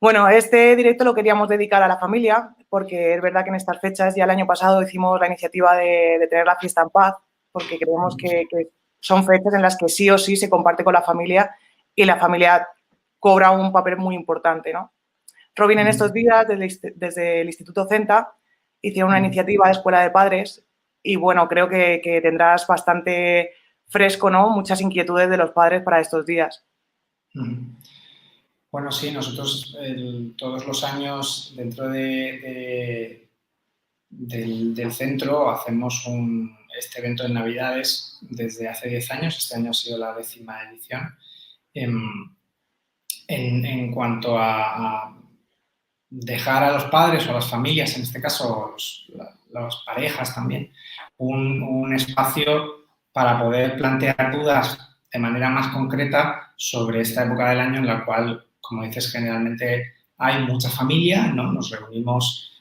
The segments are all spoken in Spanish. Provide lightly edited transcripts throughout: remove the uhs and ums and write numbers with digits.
Bueno, este directo lo queríamos dedicar a la familia, porque es verdad que en estas fechas, ya el año pasado hicimos la iniciativa de tener la fiesta en paz, porque creemos que son fechas en las que sí o sí se comparte con la familia y la familia cobra un papel muy importante, ¿no? Robin en estos días, desde el Instituto CENTA, hicieron una iniciativa de escuela de padres y, bueno, creo que tendrás bastante fresco, ¿no? Muchas inquietudes de los padres para estos días. Bueno, sí, nosotros todos los años dentro del centro hacemos este evento de Navidades desde hace 10 años. Este año ha sido la 10ª edición. En cuanto a dejar a los padres o a las familias, en este caso las parejas también, un espacio para poder plantear dudas de manera más concreta sobre esta época del año en la cual, como dices, generalmente hay mucha familia, ¿no? Nos reunimos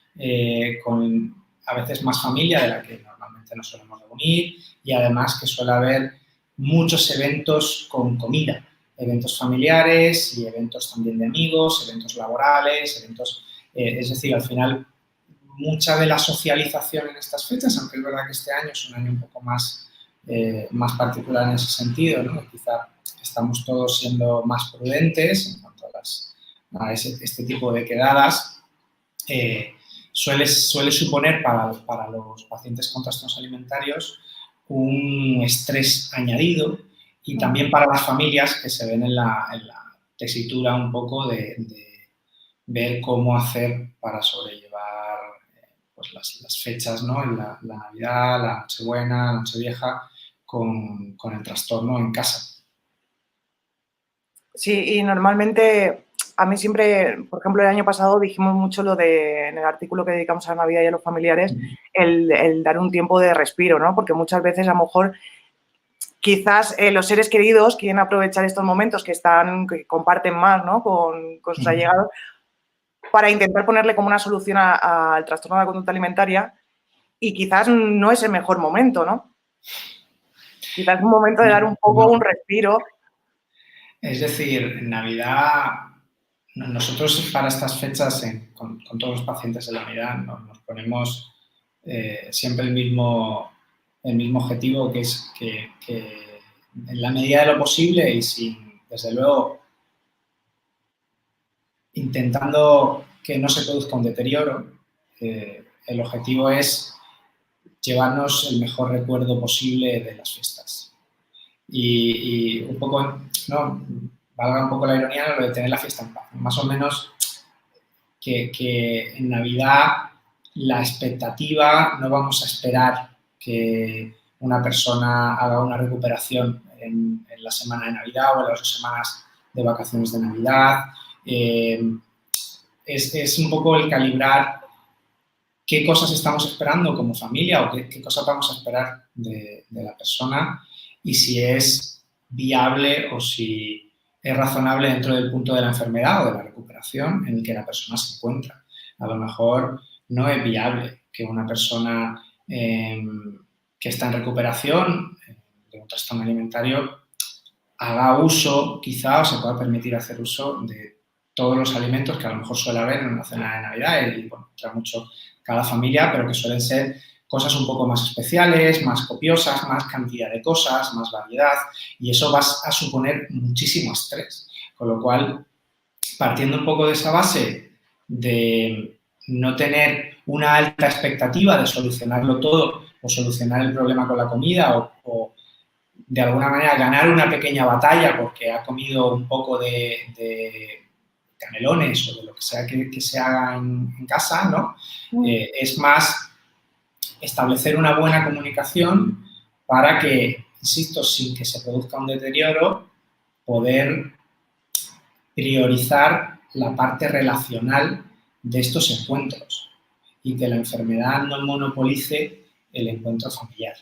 con a veces más familia de la que normalmente nos solemos reunir y además que suele haber muchos eventos con comida, eventos familiares y eventos también de amigos, eventos laborales, eventos, es decir, al final mucha de la socialización en estas fechas, aunque es verdad que este año es un año un poco más particular en ese sentido, ¿no? Quizá estamos todos siendo más prudentes en cuanto a este tipo de quedadas. Suele suponer para los pacientes con trastornos alimentarios un estrés añadido y también para las familias que se ven en la tesitura un poco de ver cómo hacer para sobrellevar pues las fechas, ¿no? La Navidad, la Nochebuena, la Nochevieja, con el trastorno en casa. Sí, y normalmente a mí siempre, por ejemplo, el año pasado dijimos mucho lo de, en el artículo que dedicamos a la Navidad y a los familiares, el dar un tiempo de respiro, ¿no? Porque muchas veces a lo mejor quizás los seres queridos quieren aprovechar estos momentos que comparten más, ¿no? con sus allegados para intentar ponerle como una solución al trastorno de la conducta alimentaria y quizás no es el mejor momento, ¿no? Quizás es un momento de dar un poco un respiro. Es decir, en Navidad, nosotros para estas fechas, con todos los pacientes de la Navidad, nos ponemos siempre el mismo objetivo, que es que en la medida de lo posible y sin, desde luego, intentando que no se produzca un deterioro, el objetivo es llevarnos el mejor recuerdo posible de las fiestas. Y un poco, ¿no? Valga un poco la ironía lo de tener la fiesta en paz. Más o menos que en Navidad la expectativa, no vamos a esperar que una persona haga una recuperación en la semana de Navidad o en las 2 semanas de vacaciones de Navidad. Es un poco el calibrar qué cosas estamos esperando como familia o qué cosas vamos a esperar de la persona y si es viable o si es razonable dentro del punto de la enfermedad o de la recuperación en el que la persona se encuentra. A lo mejor no es viable que una persona que está en recuperación de un trastorno alimentario haga uso, quizá, o se pueda permitir hacer uso de todos los alimentos que a lo mejor suele haber en una cena de Navidad y, bueno, trae mucho cada familia, pero que suelen ser cosas un poco más especiales, más copiosas, más cantidad de cosas, más variedad, y eso va a suponer muchísimo estrés. Con lo cual, partiendo un poco de esa base de no tener una alta expectativa de solucionarlo todo o solucionar el problema con la comida o de alguna manera ganar una pequeña batalla porque ha comido un poco de canelones o de lo que sea que se haga en casa, ¿no? Es más establecer una buena comunicación para que, insisto, sin que se produzca un deterioro, poder priorizar la parte relacional de estos encuentros y que la enfermedad no monopolice el encuentro familiar.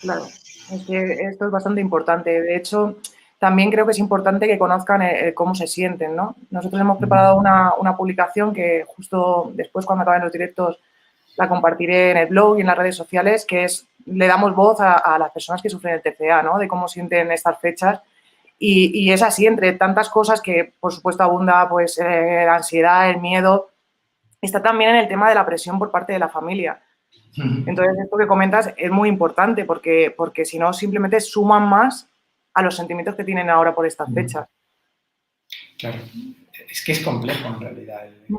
Claro, es que esto es bastante importante. De hecho, también creo que es importante que conozcan cómo se sienten, ¿no? Nosotros hemos preparado una publicación que justo después, cuando acaben los directos, la compartiré en el blog y en las redes sociales, que es, le damos voz a las personas que sufren el TCA, ¿no? De cómo sienten estas fechas Y es así, entre tantas cosas que, por supuesto, abunda pues, la ansiedad, el miedo, está también en el tema de la presión por parte de la familia. Entonces, esto que comentas es muy importante porque si no, simplemente suman más a los sentimientos que tienen ahora por estas fechas. Claro, es que es complejo en realidad el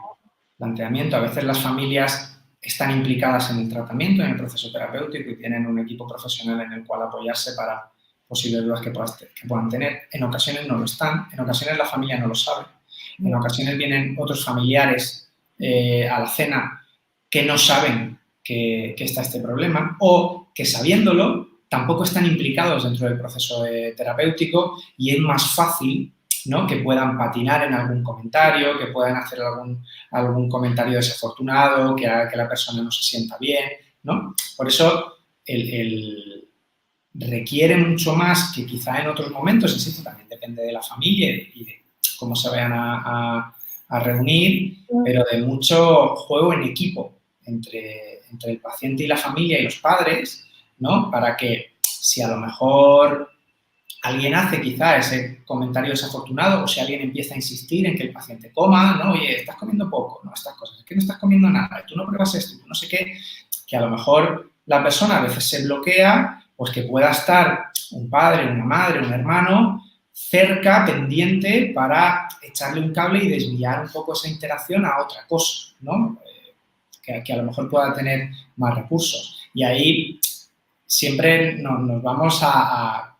planteamiento. A veces las familias están implicadas en el tratamiento, en el proceso terapéutico y tienen un equipo profesional en el cual apoyarse para posibles dudas que puedan tener. En ocasiones no lo están, en ocasiones la familia no lo sabe, en ocasiones vienen otros familiares a la cena que no saben que está este problema o que sabiéndolo tampoco están implicados dentro del proceso terapéutico y es más fácil, ¿no?, que puedan patinar en algún comentario, que puedan hacer algún comentario desafortunado, que haga que la persona no se sienta bien, ¿no? Por eso requiere mucho más que quizá en otros momentos, y esto también depende de la familia y de cómo se vayan a reunir, pero de mucho juego en equipo entre el paciente y la familia y los padres, ¿no? Para que si a lo mejor alguien hace quizá ese comentario desafortunado o si alguien empieza a insistir en que el paciente coma, ¿no? Oye, estás comiendo poco, ¿no? Estas cosas, es que no estás comiendo nada, tú no pruebas esto, tú no sé qué, que a lo mejor la persona a veces se bloquea, pues que pueda estar un padre, una madre, un hermano cerca, pendiente, para echarle un cable y desviar un poco esa interacción a otra cosa, ¿no? Que a lo mejor pueda tener más recursos. Y ahí siempre nos vamos a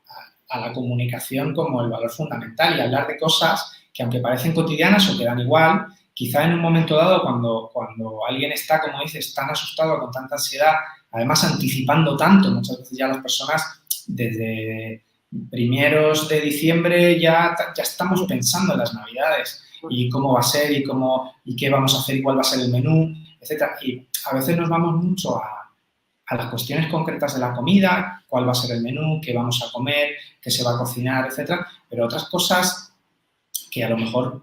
la comunicación como el valor fundamental y hablar de cosas que aunque parecen cotidianas o que dan igual, quizá en un momento dado cuando alguien está, como dices, tan asustado, con tanta ansiedad, además anticipando tanto, muchas veces ya las personas desde primeros de diciembre ya estamos pensando en las Navidades y cómo va a ser y qué vamos a hacer y cuál va a ser el menú, etcétera. Y a veces nos vamos mucho a las cuestiones concretas de la comida, cuál va a ser el menú, qué vamos a comer, qué se va a cocinar, etcétera, pero otras cosas que a lo mejor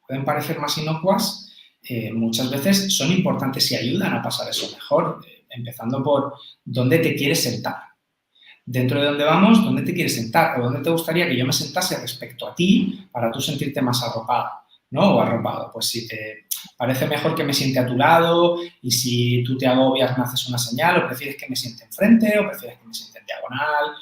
pueden parecer más inocuas, muchas veces son importantes y ayudan a pasar eso mejor, empezando por dónde te quieres sentar. Dentro de dónde vamos, ¿dónde te quieres sentar? ¿O dónde te gustaría que yo me sentase respecto a ti para tú sentirte más arropada, ¿no? O arropado. Pues si te parece mejor que me siente a tu lado y si tú te agobias me haces una señal o prefieres que me siente enfrente o prefieres que me siente en diagonal,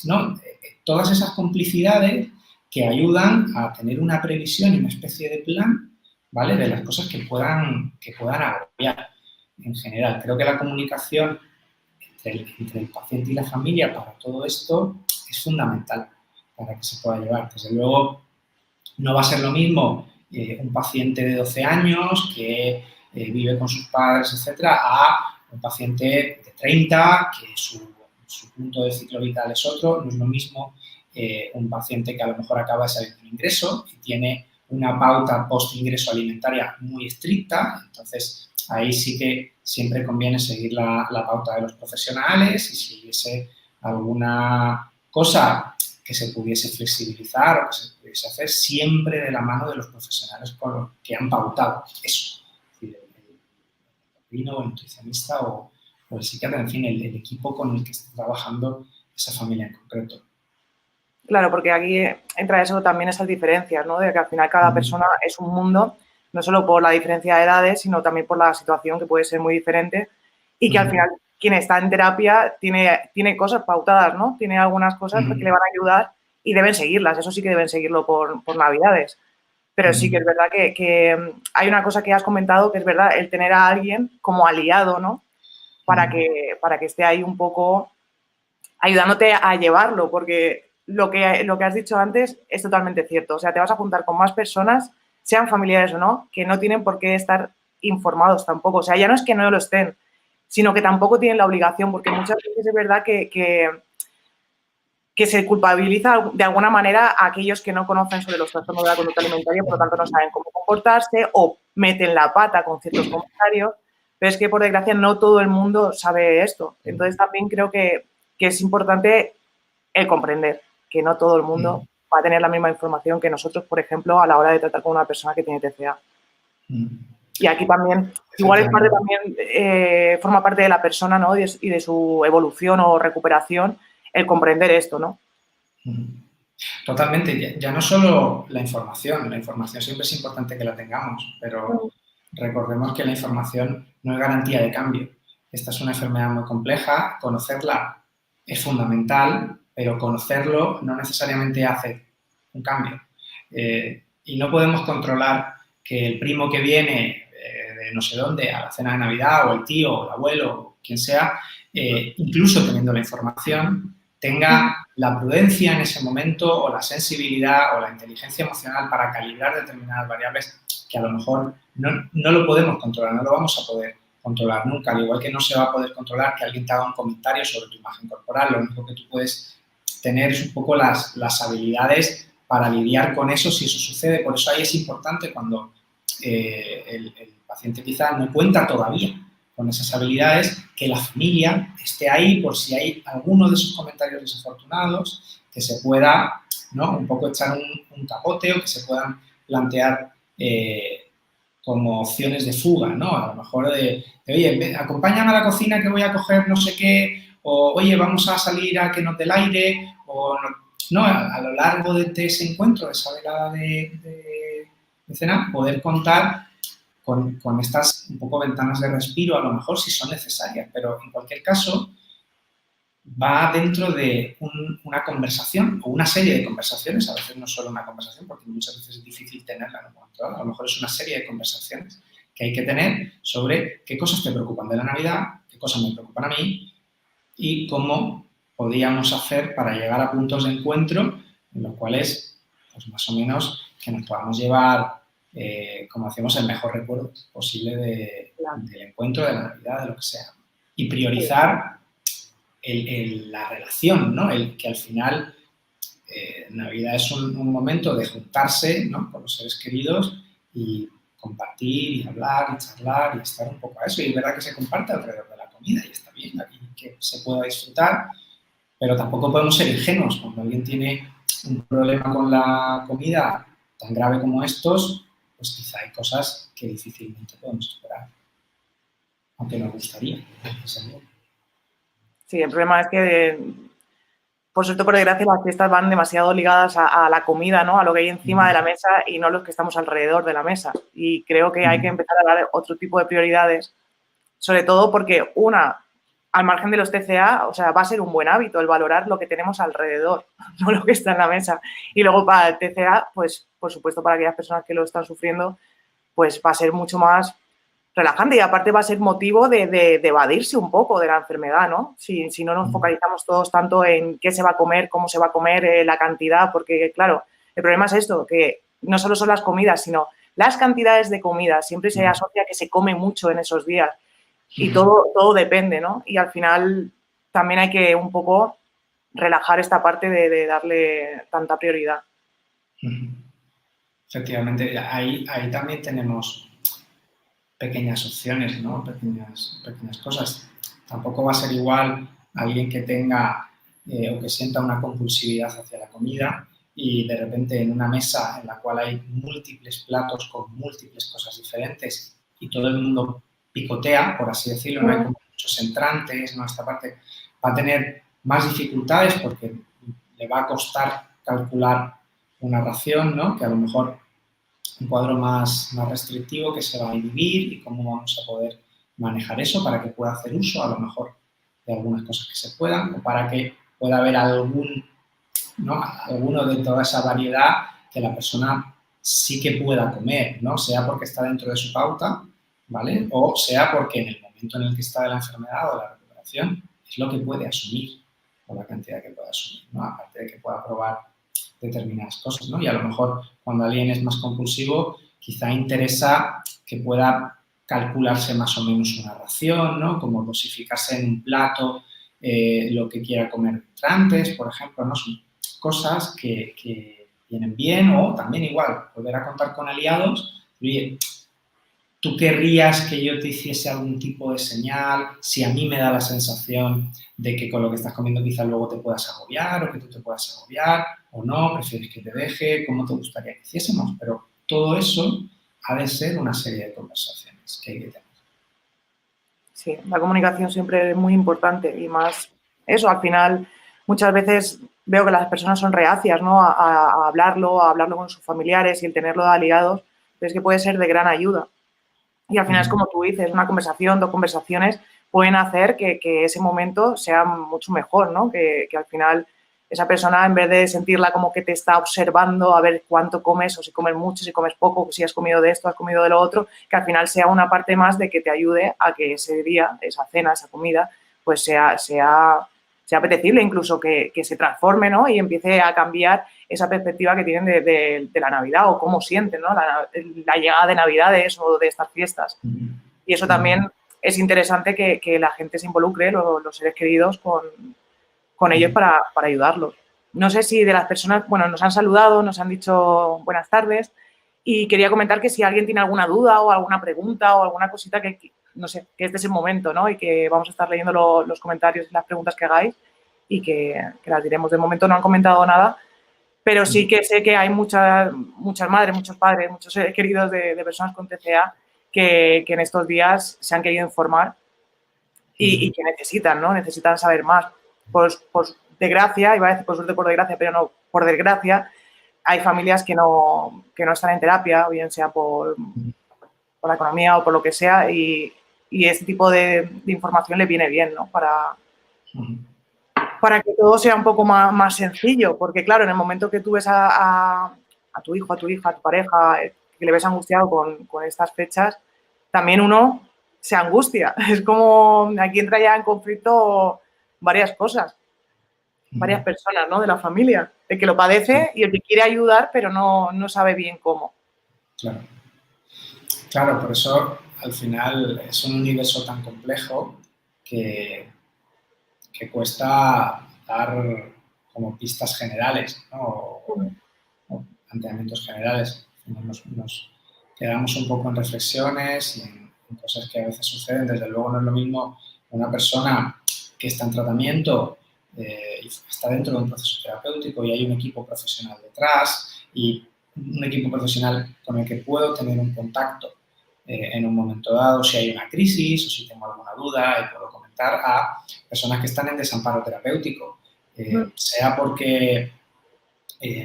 ¿no? Todas esas complicidades que ayudan a tener una previsión y una especie de plan, ¿vale? De las cosas que puedan agobiar en general. Creo que la comunicación entre el paciente y la familia para todo esto es fundamental para que se pueda llevar. Desde luego, no va a ser lo mismo un paciente de 12 años que vive con sus padres, etcétera, a un paciente de 30 que su punto de ciclo vital es otro. No es lo mismo un paciente que a lo mejor acaba de salir de un ingreso y tiene una pauta post-ingreso alimentaria muy estricta, entonces ahí sí que siempre conviene seguir la pauta de los profesionales y si hubiese alguna cosa que se pudiese flexibilizar o que se pudiese hacer siempre de la mano de los profesionales con los que han pautado eso. Es decir, el endocrino o el nutricionista o el psiquiatra, en fin, el equipo con el que está trabajando esa familia en concreto. Claro, porque aquí entra eso también esas diferencias, ¿no? De que al final cada persona es un mundo, no solo por la diferencia de edades, sino también por la situación que puede ser muy diferente y que al final quien está en terapia tiene cosas pautadas, ¿no? Tiene algunas cosas que le van a ayudar y deben seguirlas, eso sí que deben seguirlo por Navidades. Pero sí que es verdad que hay una cosa que has comentado que es verdad, el tener a alguien como aliado, ¿no? Para que esté ahí un poco ayudándote a llevarlo, porque lo que has dicho antes es totalmente cierto. O sea, te vas a juntar con más personas, sean familiares o no, que no tienen por qué estar informados tampoco. O sea, ya no es que no lo estén, sino que tampoco tienen la obligación, porque muchas veces es verdad que se culpabiliza de alguna manera a aquellos que no conocen sobre los trastornos de la conducta alimentaria, por lo tanto no saben cómo comportarse o meten la pata con ciertos comentarios, pero es que por desgracia no todo el mundo sabe esto. Entonces también creo que es importante el comprender que no todo el mundo va a tener la misma información que nosotros, por ejemplo, a la hora de tratar con una persona que tiene TCA. Y aquí también, igual es parte también, forma parte de la persona, ¿no? Y de su evolución o recuperación el comprender esto, ¿no? Totalmente, ya no solo la información siempre es importante que la tengamos, pero recordemos que la información no es garantía de cambio. Esta es una enfermedad muy compleja, conocerla es fundamental, pero conocerlo no necesariamente hace un cambio. Y no podemos controlar que el primo que viene de no sé dónde a la cena de Navidad, o el tío, o el abuelo, o quien sea, incluso teniendo la información, tenga la prudencia en ese momento, o la sensibilidad, o la inteligencia emocional para calibrar determinadas variables que a lo mejor no lo podemos controlar, no lo vamos a poder controlar nunca, al igual que no se va a poder controlar que alguien te haga un comentario sobre tu imagen corporal. Lo único que tú puedes tener es un poco las habilidades para lidiar con eso si eso sucede. Por eso ahí es importante cuando el paciente quizá no cuenta todavía con esas habilidades, que la familia esté ahí por si hay alguno de esos comentarios desafortunados, que se pueda, ¿no?, un poco echar un capote, o que se puedan plantear como opciones de fuga, ¿no? A lo mejor de oye, acompáñame a la cocina que voy a coger no sé qué, o oye, vamos a salir a que nos dé el aire, o no, a lo largo de ese encuentro, de esa velada de cena, poder contar con estas un poco ventanas de respiro, a lo mejor si son necesarias, pero en cualquier caso va dentro de una conversación o una serie de conversaciones, a veces no solo una conversación, porque muchas veces es difícil tenerla en un momento dado, a lo mejor es una serie de conversaciones que hay que tener sobre qué cosas te preocupan de la Navidad, qué cosas me preocupan a mí y cómo podríamos hacer para llegar a puntos de encuentro en los cuales, pues más o menos, que nos podamos llevar, como decimos, el mejor recuerdo posible del encuentro, de la Navidad, de lo que sea. Y priorizar la relación, ¿no? El que al final Navidad es un momento de juntarse, ¿no?, con los seres queridos y compartir y hablar y charlar y estar un poco a eso. Y es verdad que se comparte alrededor de la comida y está bien, y que se pueda disfrutar, pero tampoco podemos ser ingenuos. Cuando alguien tiene un problema con la comida tan grave como estos, pues quizá hay cosas que difícilmente podemos superar, aunque nos gustaría. Sí, el problema es que, por suerte, por desgracia, las fiestas van demasiado ligadas a la comida, ¿no?, a lo que hay encima de la mesa y no los que estamos alrededor de la mesa. Y creo que hay que empezar a dar otro tipo de prioridades, sobre todo porque, al margen de los TCA, o sea, va a ser un buen hábito el valorar lo que tenemos alrededor, no lo que está en la mesa. Y luego para el TCA, pues, por supuesto, para aquellas personas que lo están sufriendo, pues va a ser mucho más relajante y aparte va a ser motivo de evadirse un poco de la enfermedad, ¿no? Si no nos focalizamos todos tanto en qué se va a comer, cómo se va a comer, la cantidad, porque, claro, el problema es esto, que no solo son las comidas, sino las cantidades de comida. Siempre se asocia que se come mucho en esos días y todo depende, ¿no? Y al final también hay que un poco relajar esta parte de darle tanta prioridad. Efectivamente, ahí también tenemos pequeñas opciones, ¿no? Pequeñas cosas. Tampoco va a ser igual alguien que tenga o que sienta una compulsividad hacia la comida y de repente en una mesa en la cual hay múltiples platos con múltiples cosas diferentes y todo el mundo picotea, por así decirlo, no hay como muchos entrantes, ¿no? Esta parte va a tener más dificultades porque le va a costar calcular una ración, ¿no?, que a lo mejor un cuadro más restrictivo que se va a inhibir y cómo vamos a poder manejar eso para que pueda hacer uso a lo mejor de algunas cosas que se puedan o para que pueda haber alguno de toda esa variedad que la persona sí que pueda comer, ¿no? Sea porque está dentro de su pauta, ¿vale? O sea porque en el momento en el que está de la enfermedad o de la recuperación es lo que puede asumir o la cantidad que pueda asumir, ¿no? Aparte de que pueda probar determinadas cosas, ¿no? Y a lo mejor cuando alguien es más compulsivo, quizá interesa que pueda calcularse más o menos una ración, ¿no? Como dosificarse en un plato lo que quiera comer antes, por ejemplo, ¿no? Son cosas que vienen bien o también igual, volver a contar con aliados. Oye, ¿tú querrías que yo te hiciese algún tipo de señal? Si a mí me da la sensación de que con lo que estás comiendo quizás luego te puedas agobiar o que tú te puedas agobiar o no, prefieres que te deje, ¿cómo te gustaría que hiciésemos? Pero todo eso ha de ser una serie de conversaciones que hay que tener. Sí, la comunicación siempre es muy importante y más eso, al final muchas veces veo que las personas son reacias, ¿no? A hablarlo con sus familiares y el tenerlo de aliados, pero es que puede ser de gran ayuda. Y al final es como tú dices, una conversación, 2 conversaciones pueden hacer que ese momento sea mucho mejor, ¿no? Que al final esa persona, en vez de sentirla como que te está observando a ver cuánto comes o si comes mucho, si comes poco, si has comido de esto, has comido de lo otro, que al final sea una parte más de que te ayude a que ese día, esa cena, esa comida, pues sea apetecible, incluso que se transforme, ¿no? Y empiece a cambiar esa perspectiva que tienen de la Navidad o cómo sienten, ¿no? La llegada de Navidades o de estas fiestas. Y eso también es interesante que la gente se involucre, los seres queridos, con ellos para ayudarlos. No sé si de las personas, bueno, nos han saludado, nos han dicho buenas tardes y quería comentar que si alguien tiene alguna duda o alguna pregunta o alguna cosita que no sé, que este es el momento, ¿no? Y que vamos a estar leyendo los comentarios y las preguntas que hagáis y que las diremos. De momento no han comentado nada, pero sí que sé que hay muchas madres, muchos padres, muchos seres queridos de personas con TCA que en estos días se han querido informar y que necesitan, ¿no? Necesitan saber más. Por desgracia, iba a decir por suerte, por desgracia, pero no, por desgracia, hay familias que no están en terapia, o bien sea por la economía o por lo que sea, y este tipo de información le viene bien, ¿no? Para que todo sea un poco más sencillo, porque claro, en el momento que tú ves a tu hijo, a tu hija, a tu pareja, que le ves angustiado con estas fechas, también uno se angustia. Es como, aquí entra ya en conflicto varias cosas, varias personas, ¿no? De la familia. El que lo padece y el que quiere ayudar, pero no sabe bien cómo. Claro. Claro, por eso al final es un universo tan complejo que cuesta dar como pistas generales, ¿no? O planteamientos generales. Nos quedamos un poco en reflexiones y en cosas que a veces suceden. Desde luego no es lo mismo una persona que está en tratamiento y está dentro de un proceso terapéutico y hay un equipo profesional detrás y un equipo profesional con el que puedo tener un contacto en un momento dado, si hay una crisis o si tengo alguna duda y puedo comentar a personas que están en desamparo terapéutico, sea porque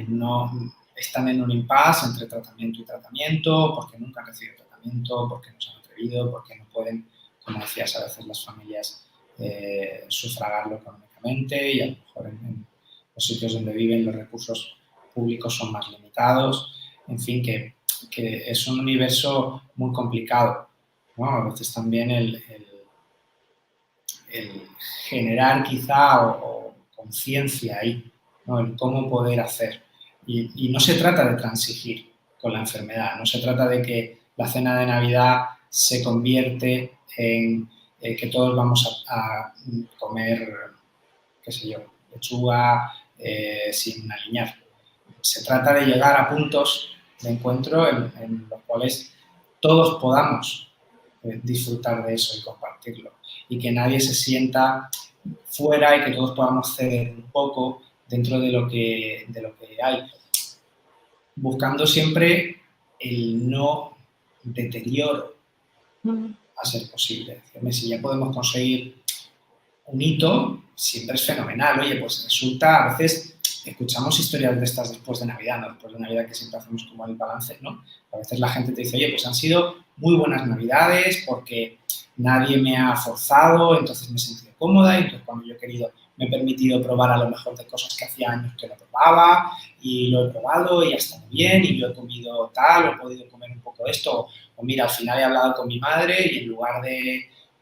no están en un impasse entre tratamiento y tratamiento, porque nunca han recibido tratamiento, porque no se han atrevido, porque no pueden, como decías, a veces las familias sufragarlo económicamente y a lo mejor en los sitios donde viven los recursos públicos son más limitados, en fin, que es un universo muy complicado, ¿no? A veces también el generar quizá o conciencia ahí, ¿no? El cómo poder hacer. Y no se trata de transigir con la enfermedad, no se trata de que la cena de Navidad se convierte en que todos vamos a comer, qué sé yo, lechuga sin aliñar. Se trata de llegar a puntos de encuentro en los cuales todos podamos disfrutar de eso y compartirlo. Y que nadie se sienta fuera y que todos podamos ceder un poco dentro de lo que hay. Buscando siempre el no deterioro a ser posible. Si ya podemos conseguir un hito, siempre es fenomenal. Oye, pues resulta, a veces escuchamos historias de estas después de Navidad, ¿no? Después de Navidad que siempre hacemos como el balance, ¿no? A veces la gente te dice, oye, pues han sido muy buenas Navidades porque nadie me ha forzado, entonces me he sentido cómoda y entonces cuando yo he querido me he permitido probar a lo mejor de cosas que hacía años que no probaba y lo he probado y ha estado bien y yo he comido tal o he podido comer un poco de esto o mira, al final he hablado con mi madre y en lugar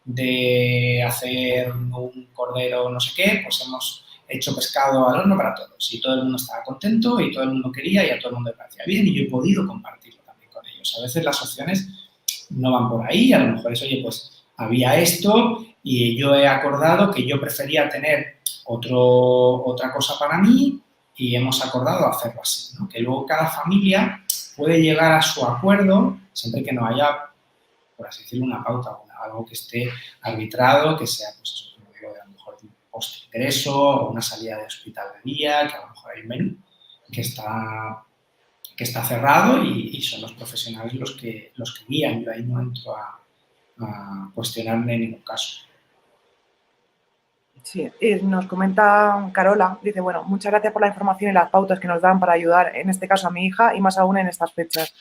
de hacer un cordero no sé qué, pues hemos hecho pescado al horno para todos y todo el mundo estaba contento y todo el mundo quería y a todo el mundo le parecía bien y yo he podido compartirlo también con ellos. A veces las opciones no van por ahí, a lo mejor es, oye, pues había esto y yo he acordado que yo prefería tener otra cosa para mí y hemos acordado hacerlo así, ¿no? Que luego cada familia puede llegar a su acuerdo siempre que no haya, por así decirlo, una pauta, algo que esté arbitrado, que sea, pues eso, como digo, a lo mejor un post-ingreso o una salida de hospital de día, que a lo mejor hay un menú que está cerrado y son los profesionales los que guían. Yo ahí no entro a cuestionarme en ningún caso. Sí, y nos comenta Carola, dice, bueno, muchas gracias por la información y las pautas que nos dan para ayudar, en este caso a mi hija, y más aún en estas fechas.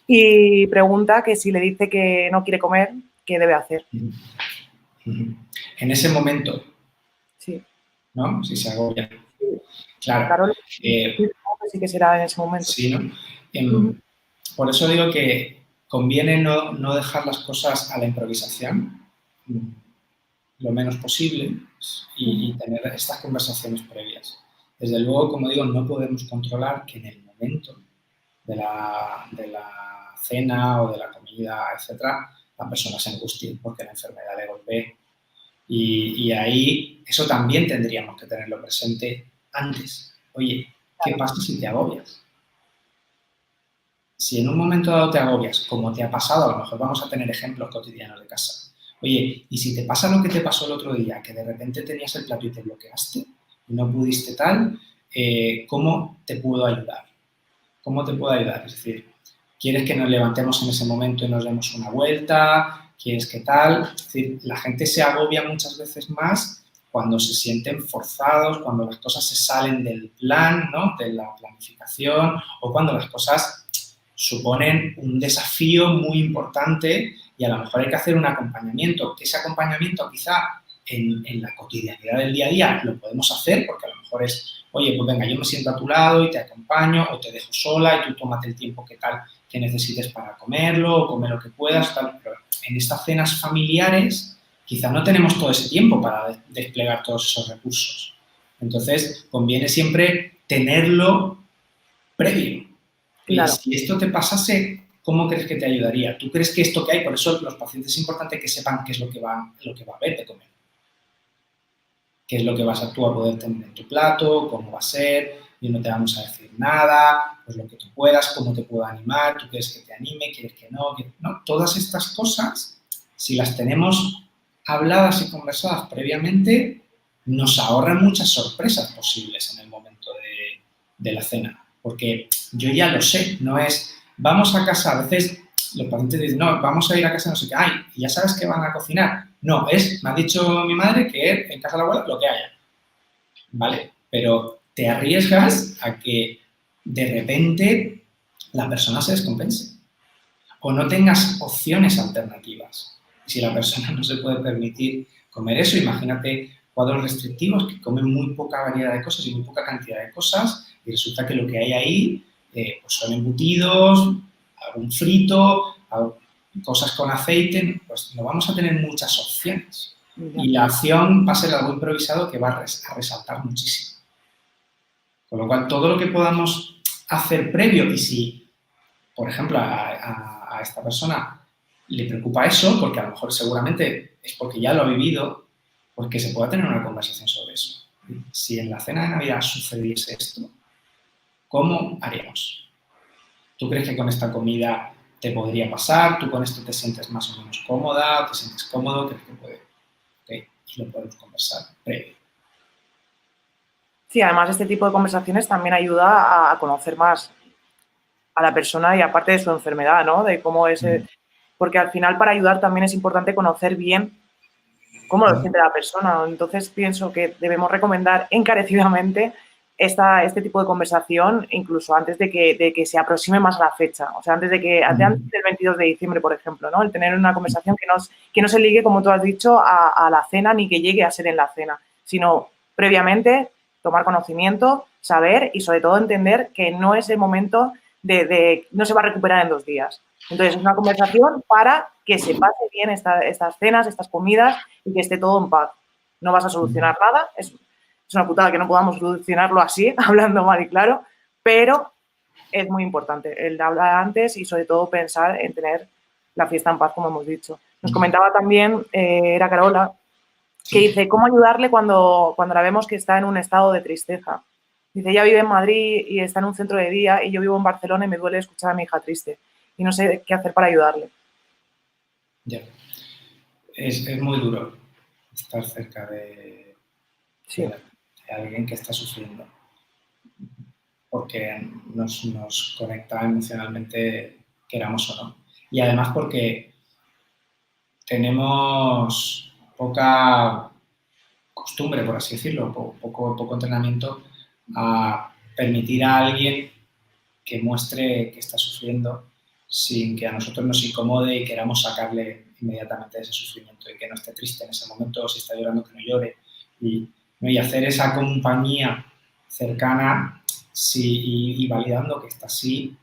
Y pregunta que si le dice que no quiere comer, ¿qué debe hacer? En ese momento, Sí. ¿no? Si se agobia. Sí. Claro. Carola, sí que será en ese momento. Sí, ¿no? Uh-huh. Por eso digo que conviene no dejar las cosas a la improvisación lo menos posible y tener estas conversaciones previas. Desde luego, como digo, no podemos controlar que en el momento de la cena o de la comida, etcétera, la persona se angustie porque la enfermedad le golpee. Y ahí eso también tendríamos que tenerlo presente antes. Oye, ¿qué pasa si te agobias? Si en un momento dado te agobias, como te ha pasado, a lo mejor vamos a tener ejemplos cotidianos de casa. Oye, y si te pasa lo que te pasó el otro día, que de repente tenías el plato y te bloqueaste y no pudiste tal, ¿cómo te puedo ayudar? ¿Cómo te puedo ayudar? Es decir, ¿quieres que nos levantemos en ese momento y nos demos una vuelta? ¿Quieres que tal? Es decir, la gente se agobia muchas veces más cuando se sienten forzados, cuando las cosas se salen del plan, ¿no? De la planificación, o cuando las cosas suponen un desafío muy importante y a lo mejor hay que hacer un acompañamiento, que ese acompañamiento quizá en la cotidianidad del día a día lo podemos hacer porque a lo mejor es, oye, pues venga, yo me siento a tu lado y te acompaño o te dejo sola y tú tómate el tiempo que tal que necesites para comerlo o comer lo que puedas, tal, pero en estas cenas familiares quizá no tenemos todo ese tiempo para desplegar todos esos recursos. Entonces, conviene siempre tenerlo previo. Oye, Claro. si esto te pasase, ¿cómo crees que te ayudaría? ¿Tú crees que esto que hay? Por eso los pacientes es importante que sepan qué es lo que va a haber de comer. Qué es lo que vas a tú a poder tener en tu plato, cómo va a ser, y no te vamos a decir nada, pues lo que tú puedas, cómo te puedo animar, tú quieres que te anime, quieres que no, no. Todas estas cosas, si las tenemos habladas y conversadas previamente, nos ahorran muchas sorpresas posibles en el momento de la cena. Porque yo ya lo sé, no es, vamos a casa, a veces los pacientes dicen, no, vamos a ir a casa, no sé qué, ay, y ya sabes que van a cocinar. No, me ha dicho mi madre que en casa de la abuela lo que haya, ¿vale? Pero te arriesgas a que de repente la persona se descompense o no tengas opciones alternativas. Y si la persona no se puede permitir comer eso, imagínate cuadros restrictivos que comen muy poca variedad de cosas y muy poca cantidad de cosas y resulta que lo que hay ahí pues son embutidos, algún frito, cosas con aceite, pues no vamos a tener muchas opciones. Y la acción va a ser algo improvisado que va a resaltar muchísimo. Con lo cual, todo lo que podamos hacer previo, y si, por ejemplo, a esta persona le preocupa eso, porque a lo mejor seguramente es porque ya lo ha vivido, porque se pueda tener una conversación sobre eso. Si en la cena de Navidad sucediese esto, ¿cómo haríamos? ¿Tú crees que con esta comida te podría pasar? ¿Tú con esto te sientes más o menos cómoda? ¿Te sientes cómodo? ¿Crees que puede? Okay. Y lo podemos conversar previo. Sí, además este tipo de conversaciones también ayuda a conocer más a la persona y aparte de su enfermedad, ¿no? De cómo es, porque al final para ayudar también es importante conocer bien cómo lo siente la persona. Entonces pienso que debemos recomendar encarecidamente este tipo de conversación incluso antes de que se aproxime más a la fecha. O sea, antes del 22 de diciembre, por ejemplo, ¿no? El tener una conversación que no se ligue, como tú has dicho, a la cena ni que llegue a ser en la cena, sino previamente tomar conocimiento, saber y sobre todo entender que no es el momento no se va a recuperar en 2 días. Entonces, es una conversación para que se pase bien estas cenas, estas comidas y que esté todo en paz. No vas a solucionar nada. Es una putada que no podamos solucionarlo así, hablando mal y claro, pero es muy importante el de hablar antes y sobre todo pensar en tener la fiesta en paz, como hemos dicho. Nos comentaba también, era Carola, que dice, ¿cómo ayudarle cuando la vemos que está en un estado de tristeza? Dice, ella vive en Madrid y está en un centro de día y yo vivo en Barcelona y me duele escuchar a mi hija triste y no sé qué hacer para ayudarle. Ya. Es muy duro estar cerca de alguien que está sufriendo, porque nos conecta emocionalmente, queramos o no. Y además porque tenemos poca costumbre, por así decirlo, poco entrenamiento, a permitir a alguien que muestre que está sufriendo sin que a nosotros nos incomode y queramos sacarle inmediatamente de ese sufrimiento y que no esté triste en ese momento, o si está llorando que no llore. Y hacer esa compañía cercana y validando que está así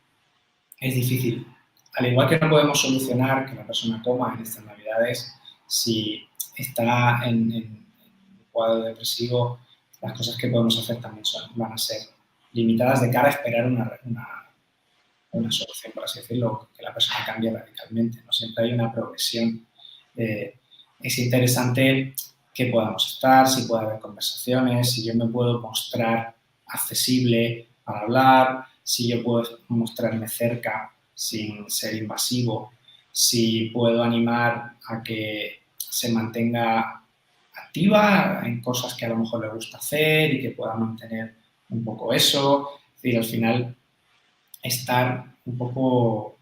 es difícil. Al igual que no podemos solucionar que la persona coma en estas navidades, si está en un cuadro depresivo, las cosas que podemos hacer también van a ser limitadas de cara a esperar una solución, por así decirlo, que la persona cambie radicalmente. No siempre hay una progresión. Es interesante que podamos estar, si puede haber conversaciones, si yo me puedo mostrar accesible para hablar, si yo puedo mostrarme cerca sin ser invasivo, si puedo animar a que se mantenga activa en cosas que a lo mejor le gusta hacer y que pueda mantener un poco eso. Es decir, al final estar un poco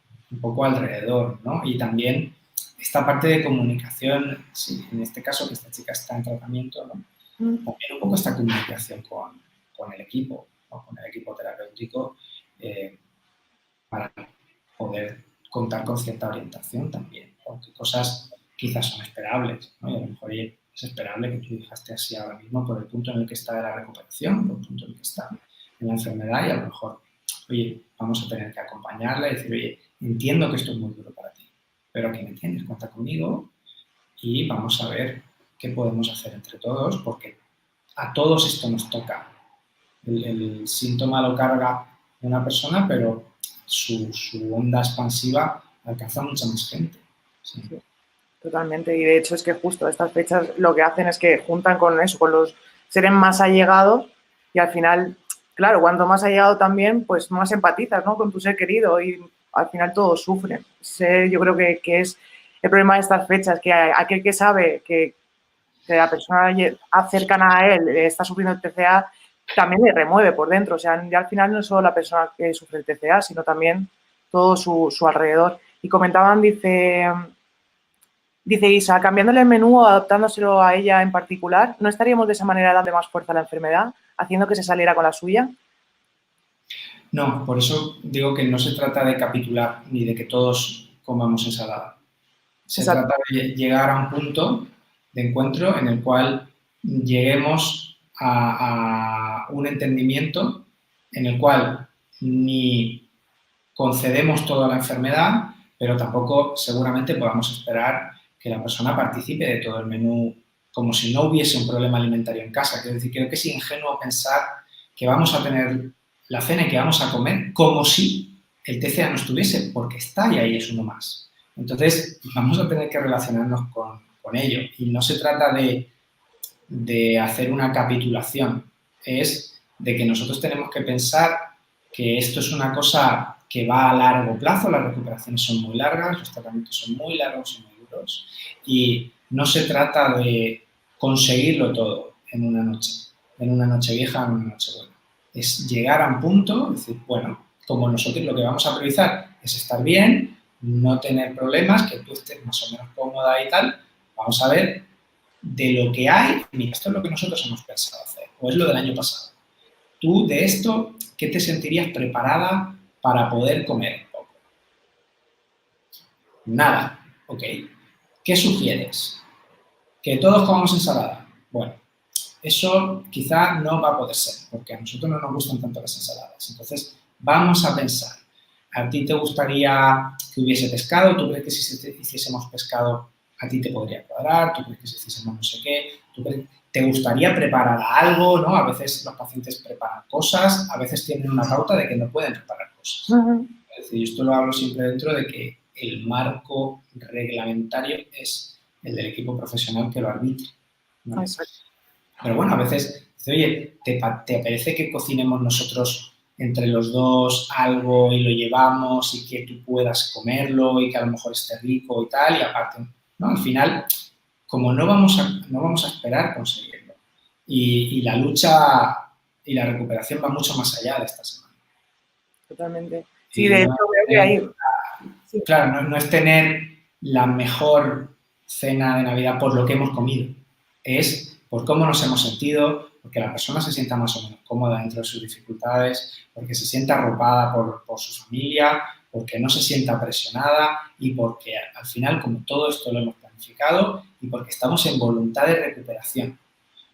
alrededor, ¿no? Y también esta parte de comunicación, sí, en este caso que esta chica está en tratamiento, ¿no? También un poco esta comunicación con el equipo, ¿no? Con el equipo terapéutico, para poder contar con cierta orientación también, porque cosas quizás son esperables, ¿no? Y a lo mejor es esperable que tu hija esté así ahora mismo por el punto en el que está de la recuperación, por el punto en el que está en la enfermedad y a lo mejor, oye, vamos a tener que acompañarla y decir, oye, entiendo que esto es muy duro para ti, pero aquí me tienes, cuenta conmigo y vamos a ver qué podemos hacer entre todos, porque a todos esto nos toca. El síntoma lo carga una persona, pero su onda expansiva alcanza a mucha más gente. Sí. Sí, totalmente. Y de hecho es que justo estas fechas lo que hacen es que juntan con eso, con los seres más allegados y al final, claro, cuanto más allegado también, pues más empatizas, ¿no? Con tu ser querido y al final todos sufren. Yo creo que es el problema de estas fechas, que aquel que sabe que la persona cercana a él está sufriendo el TCA, también le remueve por dentro. O sea, ya al final no es solo la persona que sufre el TCA, sino también todo su alrededor. Y comentaban, dice Isa, cambiándole el menú o adaptándoselo a ella en particular, ¿no estaríamos de esa manera dando más fuerza a la enfermedad, haciendo que se saliera con la suya? No, por eso digo que no se trata de capitular ni de que todos comamos ensalada. Se Exacto. trata de llegar a un punto de encuentro en el cual lleguemos a un entendimiento en el cual ni concedemos toda la enfermedad, pero tampoco seguramente podamos esperar que la persona participe de todo el menú como si no hubiese un problema alimentario en casa. Es decir, creo que es ingenuo pensar que vamos a tener la cena y que vamos a comer como si el TCA no estuviese, porque está y ahí es uno más. Entonces, vamos a tener que relacionarnos con ello. Y no se trata de hacer una capitulación, es de que nosotros tenemos que pensar que esto es una cosa que va a largo plazo, las recuperaciones son muy largas, los tratamientos son muy largos y muy duros, y no se trata de conseguirlo todo en una noche vieja o en una noche buena. Es llegar a un punto, decir, bueno, como nosotros lo que vamos a priorizar es estar bien, no tener problemas, que tú estés más o menos cómoda y tal, vamos a ver de lo que hay, mira, esto es lo que nosotros hemos pensado hacer, o es lo del año pasado. Tú, de esto, ¿qué te sentirías preparada para poder comer un poco? Nada, ok. ¿Qué sugieres? ¿Que todos comamos ensalada? Bueno, eso quizá no va a poder ser, porque a nosotros no nos gustan tanto las ensaladas. Entonces, vamos a pensar, ¿a ti te gustaría que hubiese pescado? ¿Tú crees que si hiciésemos pescado a ti te podría cuadrar? ¿Tú crees que si hiciésemos no sé qué? ¿Te gustaría preparar algo? ¿No? A veces los pacientes preparan cosas, a veces tienen una pauta de que no pueden preparar cosas. Es decir, esto lo hablo siempre dentro de que el marco reglamentario es el del equipo profesional que lo arbitre, ¿no? Pero bueno, a veces dice, oye, ¿te apetece que cocinemos nosotros entre los dos algo y lo llevamos y que tú puedas comerlo y que a lo mejor esté rico y tal? Y aparte, ¿no? Al final, como no vamos a esperar conseguirlo. Y la lucha y la recuperación va mucho más allá de esta semana. Totalmente. Sí, de hecho veo que hay... Sí. Claro, no es tener la mejor cena de Navidad por lo que hemos comido, es por cómo nos hemos sentido, porque la persona se sienta más o menos cómoda dentro de sus dificultades, porque se sienta arropada por su familia, porque no se sienta presionada y porque al final, como todo esto lo hemos planificado y porque estamos en voluntad de recuperación.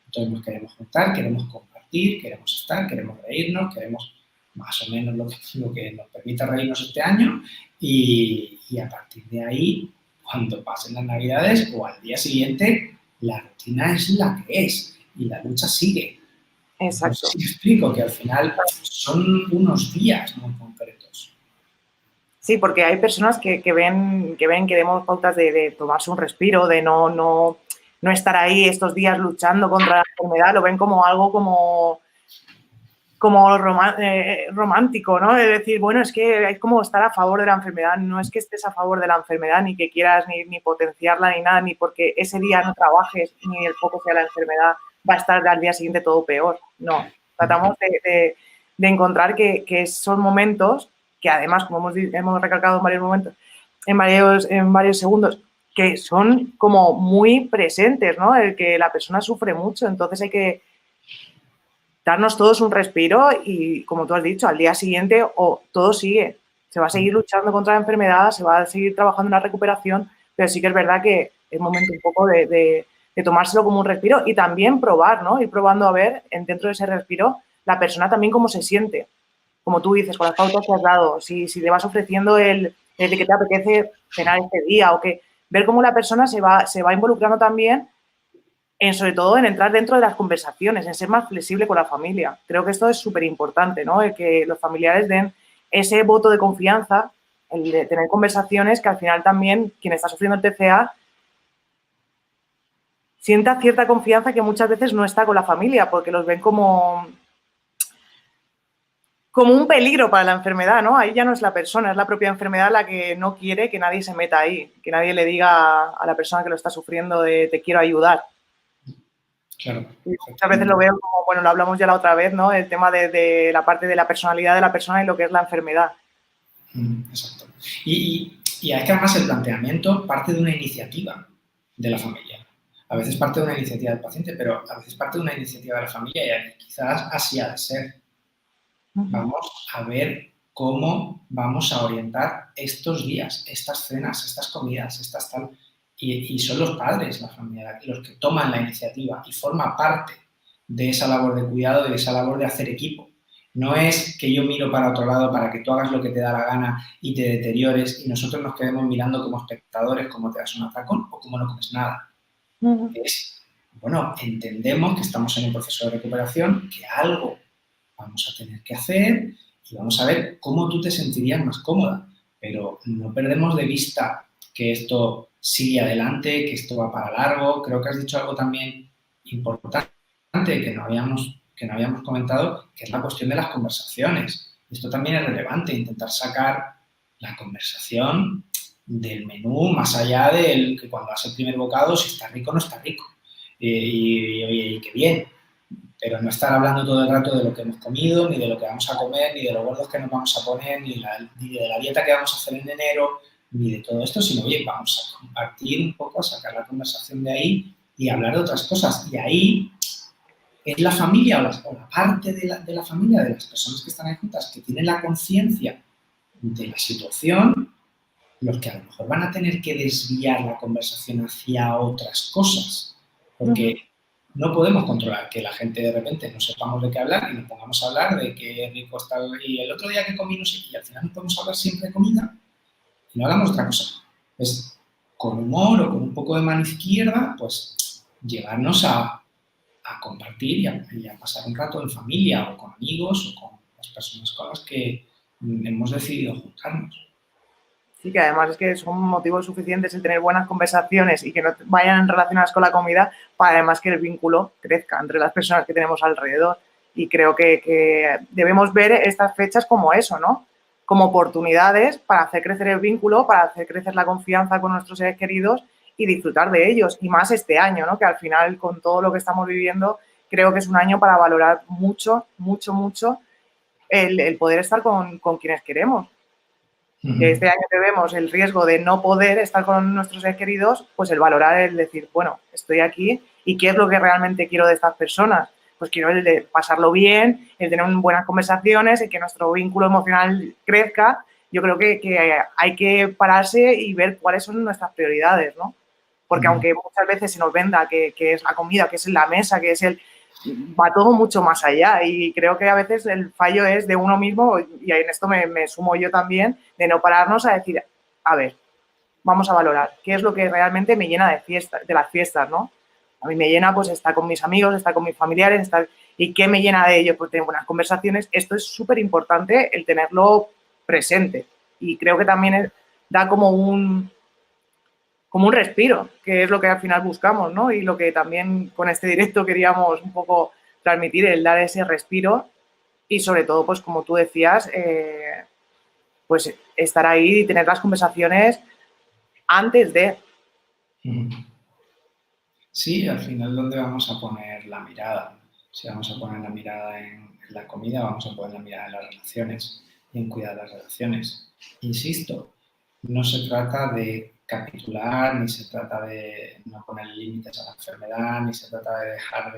Entonces nos queremos juntar, queremos compartir, queremos estar, queremos reírnos, queremos más o menos lo que nos permita reírnos este año y a partir de ahí, cuando pasen las Navidades o al día siguiente, la rutina es la que es y la lucha sigue. Exacto. No sé si explico que al final son unos días muy concretos. Sí, porque hay personas que ven que demos pautas de tomarse un respiro, de no estar ahí estos días luchando contra la enfermedad, lo ven como algo como romántico, ¿no? Es decir, bueno, es que es como estar a favor de la enfermedad, no es que estés a favor de la enfermedad, ni que quieras ni potenciarla ni nada, ni porque ese día no trabajes, ni el foco sea la enfermedad, va a estar al día siguiente todo peor. No, tratamos de encontrar que son momentos que además, como hemos recalcado en varios momentos, en varios segundos, que son como muy presentes, ¿no? El que la persona sufre mucho, entonces hay que darnos todos un respiro y, como tú has dicho, al día siguiente todo sigue. Se va a seguir luchando contra la enfermedad, se va a seguir trabajando en la recuperación, pero sí que es verdad que es momento un poco de tomárselo como un respiro y también probar, ¿no? Ir probando a ver, dentro de ese respiro, la persona también cómo se siente. Como tú dices, con las pautas que has dado, si te vas ofreciendo el de que te apetece cenar este día o que ver cómo la persona se va involucrando también sobre todo en entrar dentro de las conversaciones, en ser más flexible con la familia. Creo que esto es súper importante, ¿no? El que los familiares den ese voto de confianza, el de tener conversaciones que al final también quien está sufriendo el TCA sienta cierta confianza que muchas veces no está con la familia porque los ven como un peligro para la enfermedad, ¿no? Ahí ya no es la persona, es la propia enfermedad la que no quiere que nadie se meta ahí, que nadie le diga a la persona que lo está sufriendo de te quiero ayudar. Claro. Muchas veces lo veo como, bueno, lo hablamos ya la otra vez, ¿no? El tema de la parte de la personalidad de la persona y lo que es la enfermedad. Exacto. Y es que además el planteamiento parte de una iniciativa de la familia. A veces parte de una iniciativa del paciente, pero a veces parte de una iniciativa de la familia y quizás así ha de ser. Vamos a ver cómo vamos a orientar estos días, estas cenas, estas comidas, estas tal. Y son los padres, la familia, los que toman la iniciativa y forma parte de esa labor de cuidado y de esa labor de hacer equipo. No es que yo miro para otro lado para que tú hagas lo que te da la gana y te deteriores y nosotros nos quedemos mirando como espectadores cómo te das un atracón o cómo no comes nada. Es, bueno, entendemos que estamos en un proceso de recuperación, que algo vamos a tener que hacer y vamos a ver cómo tú te sentirías más cómoda, pero no perdemos de vista que esto sigue adelante, que esto va para largo. Creo que has dicho algo también importante que no habíamos comentado, que es la cuestión de las conversaciones. Esto también es relevante, intentar sacar la conversación del menú, más allá del que cuando haces el primer bocado, si está rico o no está rico. Y qué bien, pero no estar hablando todo el rato de lo que hemos comido, ni de lo que vamos a comer, ni de lo gordos que nos vamos a poner, ni de la dieta que vamos a hacer en enero, ni de todo esto, sino, oye, vamos a compartir un poco, a sacar la conversación de ahí y hablar de otras cosas. Y ahí es la familia o la parte de la familia, de las personas que están ahí juntas, que tienen la conciencia de la situación, los que a lo mejor van a tener que desviar la conversación hacia otras cosas. Porque no podemos controlar que la gente de repente no sepamos de qué hablar y nos pongamos a hablar de qué rico está y el otro día que comí no sé qué, y al final no podemos hablar siempre de comida y no hablamos de otra cosa. Pues con humor o con un poco de mano izquierda, pues llevarnos a compartir y a pasar un rato en familia o con amigos o con las personas con las que hemos decidido juntarnos. Sí, que además es que son motivos suficientes el tener buenas conversaciones y que no vayan relacionadas con la comida para además que el vínculo crezca entre las personas que tenemos alrededor. Y creo que debemos ver estas fechas como eso, ¿no? Como oportunidades para hacer crecer el vínculo, para hacer crecer la confianza con nuestros seres queridos y disfrutar de ellos. Y más este año, ¿no? Que al final, con todo lo que estamos viviendo, creo que es un año para valorar mucho, mucho, mucho el poder estar con quienes queremos. Que este año que vemos el riesgo de no poder estar con nuestros seres queridos, pues el valorar, el decir, bueno, estoy aquí ¿Y qué es lo que realmente quiero de estas personas? Pues quiero el de pasarlo bien, el tener buenas conversaciones, el que nuestro vínculo emocional crezca. Yo creo que hay que pararse y ver cuáles son nuestras prioridades, ¿no? Porque aunque muchas veces se nos venda que es la comida, que es la mesa, que es el... va todo mucho más allá y creo que a veces el fallo es de uno mismo y en esto me sumo yo también, de no pararnos a decir, a ver, vamos a valorar qué es lo que realmente me llena de fiestas, de las fiestas, ¿no? A mí me llena pues estar con mis amigos, estar con mis familiares, estar... ¿Y qué me llena de ello? Pues tener buenas conversaciones. Esto es súper importante el tenerlo presente y creo que también da como un respiro, que es lo que al final buscamos, ¿no? Y lo que también con este directo queríamos un poco transmitir, el dar ese respiro y sobre todo, pues como tú decías, pues estar ahí y tener las conversaciones antes de... Sí, al final, ¿dónde vamos a poner la mirada? Si vamos a poner la mirada en la comida, vamos a poner la mirada en las relaciones y en cuidar las relaciones. Insisto, no se trata de capitular, ni se trata de no poner límites a la enfermedad, ni se trata de dejar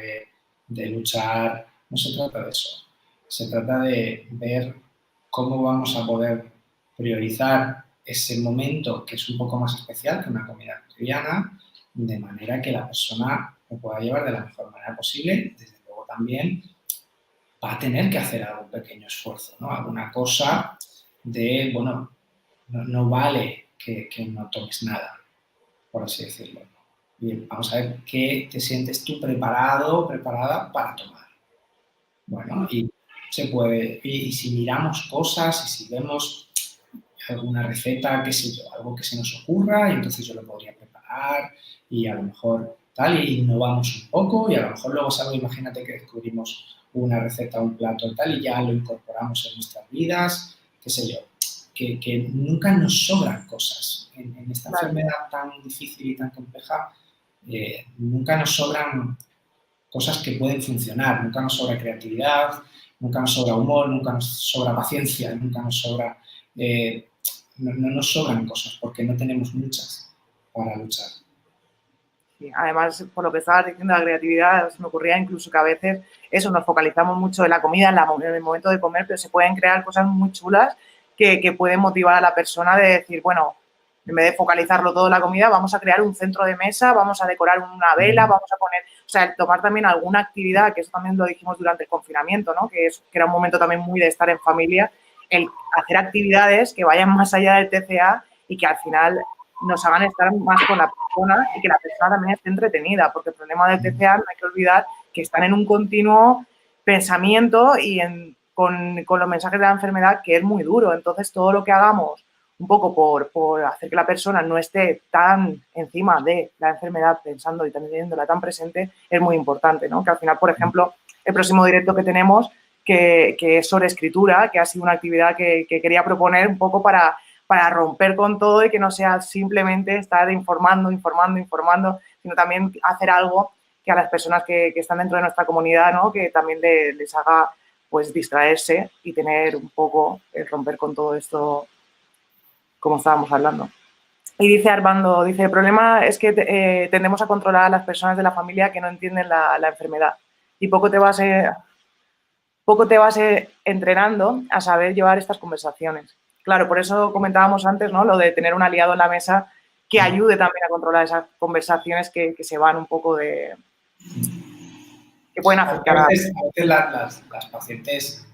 de luchar, no se trata de eso. Se trata de ver cómo vamos a poder priorizar ese momento que es un poco más especial que una comida cotidiana, de manera que la persona lo pueda llevar de la mejor manera posible. Desde luego también va a tener que hacer algún pequeño esfuerzo, ¿no? Alguna cosa de, bueno, no vale que no tomes nada, por así decirlo. Bien, vamos a ver qué te sientes tú preparado, preparada para tomar. Bueno, y se puede, y si miramos cosas y si vemos alguna receta, qué sé yo, algo que se nos ocurra y entonces yo lo podría preparar y a lo mejor tal, y innovamos un poco y a lo mejor luego es algo, imagínate que descubrimos una receta, un plato tal y ya lo incorporamos en nuestras vidas, qué sé yo, que nunca nos sobran cosas. En esta Claro. enfermedad tan difícil y tan compleja, nunca nos sobran cosas que pueden funcionar, nunca nos sobra creatividad, nunca nos sobra humor, nunca nos sobra paciencia, nunca nos sobra... no nos sobran cosas porque no tenemos muchas para luchar. Sí, además, por lo que estabas diciendo, la creatividad, se me ocurría incluso que a veces eso, nos focalizamos mucho en la comida, en el momento de comer, pero se pueden crear cosas muy chulas que pueden motivar a la persona de decir, bueno, en vez de focalizarlo todo en la comida, vamos a crear un centro de mesa, vamos a decorar una vela, vamos a poner, o sea, tomar también alguna actividad, que eso también lo dijimos durante el confinamiento, ¿no? Que era un momento también muy de estar en familia, el hacer actividades que vayan más allá del TCA y que al final nos hagan estar más con la persona y que la persona también esté entretenida, porque el problema del TCA no hay que olvidar que están en un continuo pensamiento y con los mensajes de la enfermedad que es muy duro. Entonces, todo lo que hagamos un poco por hacer que la persona no esté tan encima de la enfermedad pensando y teniéndola tan presente es muy importante, ¿no? Que al final, por ejemplo, el próximo directo que tenemos, que es sobre escritura, que ha sido una actividad que quería proponer un poco para romper con todo y que no sea simplemente estar informando, sino también hacer algo que a las personas que están dentro de nuestra comunidad, ¿no? Que también les haga pues distraerse y tener un poco el romper con todo esto como estábamos hablando. Y dice Armando, dice, el problema es que tendemos a controlar a las personas de la familia que no entienden la enfermedad y poco te vas entrenando a saber llevar estas conversaciones. Claro, por eso comentábamos antes, ¿no? Lo de tener un aliado en la mesa que ayude también a controlar esas conversaciones que se van un poco de... que pueden afectar A veces las pacientes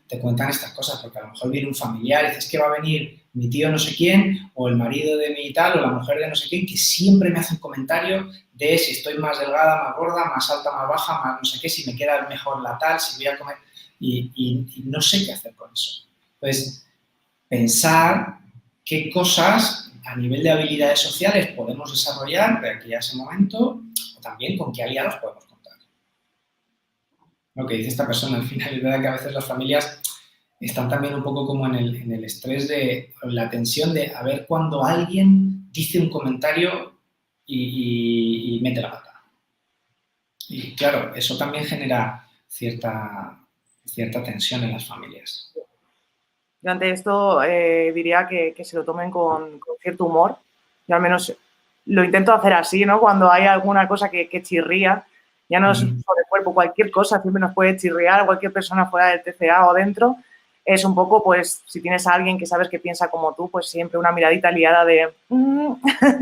te cuentan estas cosas, porque a lo mejor viene un familiar y dices que va a venir mi tío no sé quién, o el marido de mi tal, o la mujer de no sé quién, que siempre me hace un comentario de si estoy más delgada, más gorda, más alta, más baja, más no sé qué, si me queda mejor la tal, si voy a comer... Y no sé qué hacer con eso. Entonces, pensar qué cosas a nivel de habilidades sociales podemos desarrollar de aquí a ese momento, o también con qué aliados podemos contar. Lo que dice esta persona, al final es verdad que a veces las familias están también un poco como en el estrés de la tensión de a ver cuando alguien dice un comentario y mete la pata. Y claro, eso también genera cierta tensión en las familias. Yo ante esto diría que se lo tomen con cierto humor. Yo al menos lo intento hacer así, ¿no? Cuando hay alguna cosa que chirría, ya no es sobre el cuerpo, cualquier cosa siempre nos puede chirriar, cualquier persona fuera del TCA o dentro, es un poco, pues, si tienes a alguien que sabes que piensa como tú, pues siempre una miradita liada de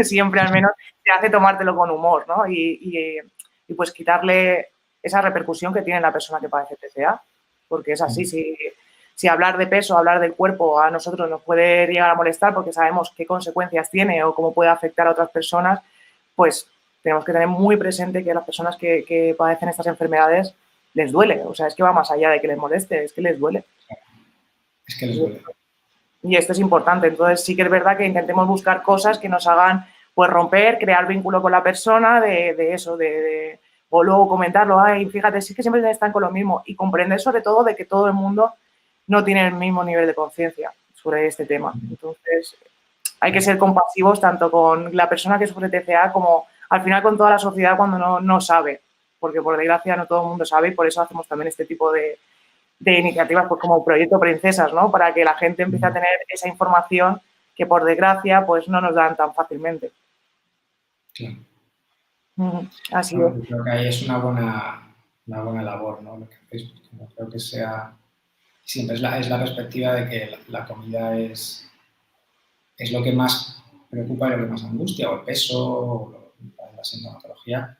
siempre al menos te hace tomártelo con humor, ¿no? Y pues quitarle esa repercusión que tiene la persona que padece TCA, porque es así, si hablar de peso, hablar del cuerpo a nosotros nos puede llegar a molestar porque sabemos qué consecuencias tiene o cómo puede afectar a otras personas, pues tenemos que tener muy presente que a las personas que padecen estas enfermedades les duele. O sea, es que va más allá de que les moleste, es que les duele. Es que les duele. Y esto es importante. Entonces sí que es verdad que intentemos buscar cosas que nos hagan pues romper, crear vínculo con la persona, de eso, o luego comentarlo, ay, fíjate, sí que siempre están con lo mismo. Y comprender sobre todo de que todo el mundo no tiene el mismo nivel de conciencia sobre este tema. Entonces, hay que ser compasivos tanto con la persona que sufre TCA como al final con toda la sociedad cuando no sabe, porque por desgracia no todo el mundo sabe y por eso hacemos también este tipo de iniciativas pues como Proyecto Princesas, ¿no? Para que la gente empiece a tener esa información que por desgracia pues no nos dan tan fácilmente. Claro. Así Bueno, es. creo que ahí es una buena labor, ¿no? Lo que hacéis, porque no creo que sea... Siempre es la perspectiva de que la comida es lo que más preocupa y lo que más angustia, o el peso, o la sintomatología,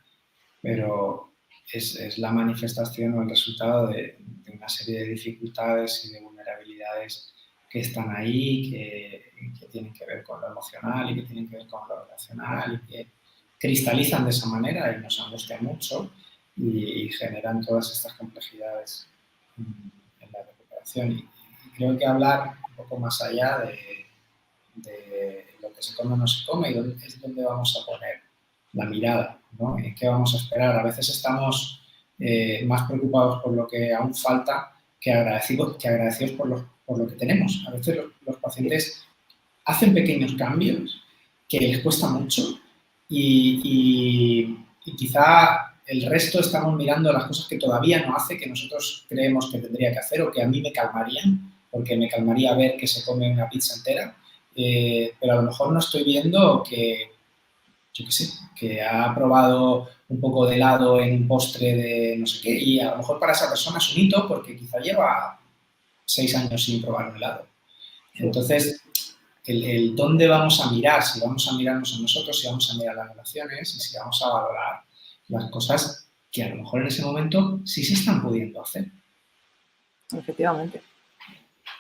pero es la manifestación o el resultado de una serie de dificultades y de vulnerabilidades que están ahí, que tienen que ver con lo emocional y que tienen que ver con lo relacional y que cristalizan de esa manera y nos angustian mucho y generan todas estas complejidades en la recuperación. Y creo que hablar un poco más allá de lo que se come o no se come y es donde vamos a poner la mirada, ¿no? ¿En qué vamos a esperar? A veces estamos más preocupados por lo que aún falta que agradecidos por lo que tenemos. A veces los pacientes hacen pequeños cambios que les cuesta mucho y quizá el resto estamos mirando las cosas que todavía no hace, que nosotros creemos que tendría que hacer o que a mí me calmarían, porque me calmaría ver que se come una pizza entera, pero a lo mejor no estoy viendo que, yo qué sé, que ha probado un poco de helado en un postre de no sé qué y a lo mejor para esa persona es un hito porque quizá lleva 6 años sin probar un helado. Entonces, el dónde vamos a mirar, si vamos a mirarnos a nosotros, si vamos a mirar las relaciones y si vamos a valorar las cosas que a lo mejor en ese momento sí se están pudiendo hacer. Efectivamente.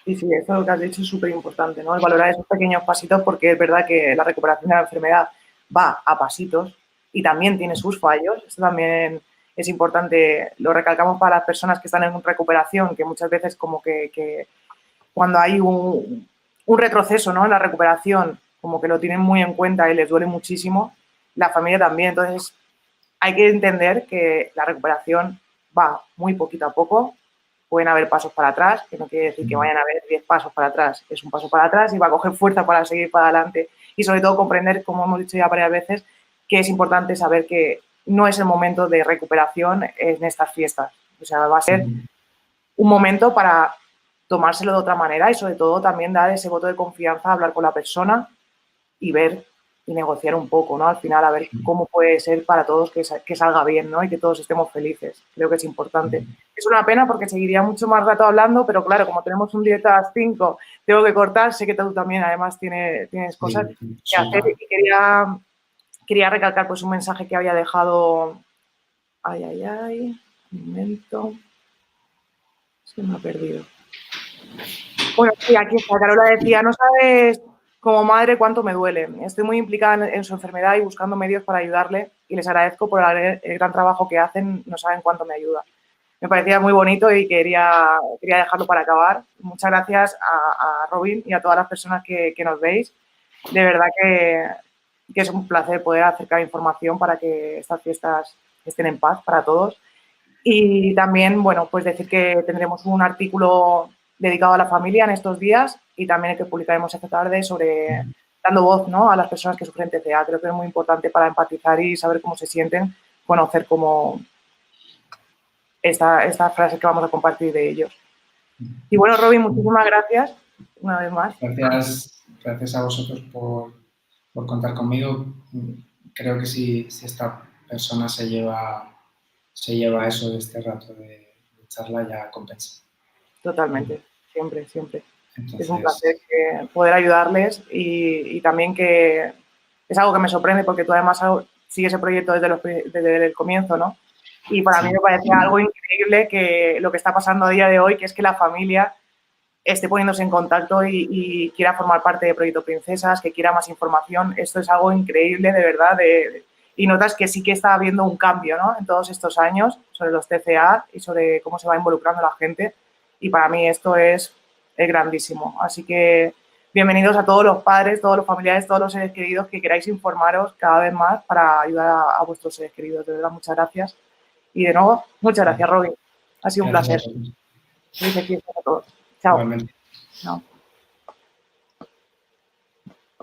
Y sí, eso que has dicho es súper importante, ¿no? El valorar esos pequeños pasitos porque es verdad que la recuperación de la enfermedad va a pasitos y también tiene sus fallos. Esto también es importante, lo recalcamos para las personas que están en recuperación, que muchas veces como que cuando hay un retroceso, ¿no? En la recuperación, como que lo tienen muy en cuenta y les duele muchísimo, la familia también. Entonces, hay que entender que la recuperación va muy poquito a poco. Pueden haber pasos para atrás, que no quiere decir que vayan a haber 10 pasos para atrás. Es un paso para atrás y va a coger fuerza para seguir para adelante. Y sobre todo comprender, como hemos dicho ya varias veces, que es importante saber que no es el momento de recuperación en estas fiestas. O sea, va a ser un momento para tomárselo de otra manera y sobre todo también dar ese voto de confianza, hablar con la persona y ver y negociar un poco, ¿no? Al final, a ver cómo puede ser para todos que salga bien, ¿no? Y que todos estemos felices. Creo que es importante. Es una pena porque seguiría mucho más rato hablando, pero claro, como tenemos un directo a las 5, tengo que cortar. Sé que tú también, además, tienes cosas que hacer y quería recalcar pues un mensaje que había dejado... un momento. Se me ha perdido. Bueno, sí, aquí está. Carola decía, no sabes como madre cuánto me duele. Estoy muy implicada en su enfermedad y buscando medios para ayudarle y les agradezco por el gran trabajo que hacen. No saben cuánto me ayuda. Me parecía muy bonito y quería dejarlo para acabar. Muchas gracias a Robin y a todas las personas que nos veis. De verdad que es un placer poder acercar información para que estas fiestas estén en paz para todos. Y también, bueno, pues decir que tendremos un artículo dedicado a la familia en estos días y también el que publicaremos esta tarde sobre dando voz, ¿no? A las personas que sufren TCA. Creo que es muy importante para empatizar y saber cómo se sienten, conocer cómo esta frase que vamos a compartir de ellos. Y bueno, Robin, muchísimas gracias una vez más. Gracias a vosotros por contar conmigo. creo que si esta persona se lleva eso de este rato de charla, ya compensa. Totalmente, siempre, siempre. Es un Entonces, placer poder ayudarles y también que es algo que me sorprende porque tú además sigues ese proyecto desde el comienzo, ¿no? Y para mí sí. me parece algo increíble que lo que está pasando a día de hoy, que es que la familia esté poniéndose en contacto y quiera formar parte de Proyecto Princesas, que quiera más información. Esto es algo increíble, de verdad. Y notas que sí que está habiendo un cambio, ¿no? En todos estos años sobre los TCA y sobre cómo se va involucrando la gente. Y para mí esto es grandísimo. Así que bienvenidos a todos los padres, todos los familiares, todos los seres queridos que queráis informaros cada vez más para ayudar a vuestros seres queridos. De verdad, muchas gracias. Y de nuevo, muchas gracias, Robin. Ha sido un Gracias a placer. todos. Felices fiestas a todos. Chao. Igualmente. No.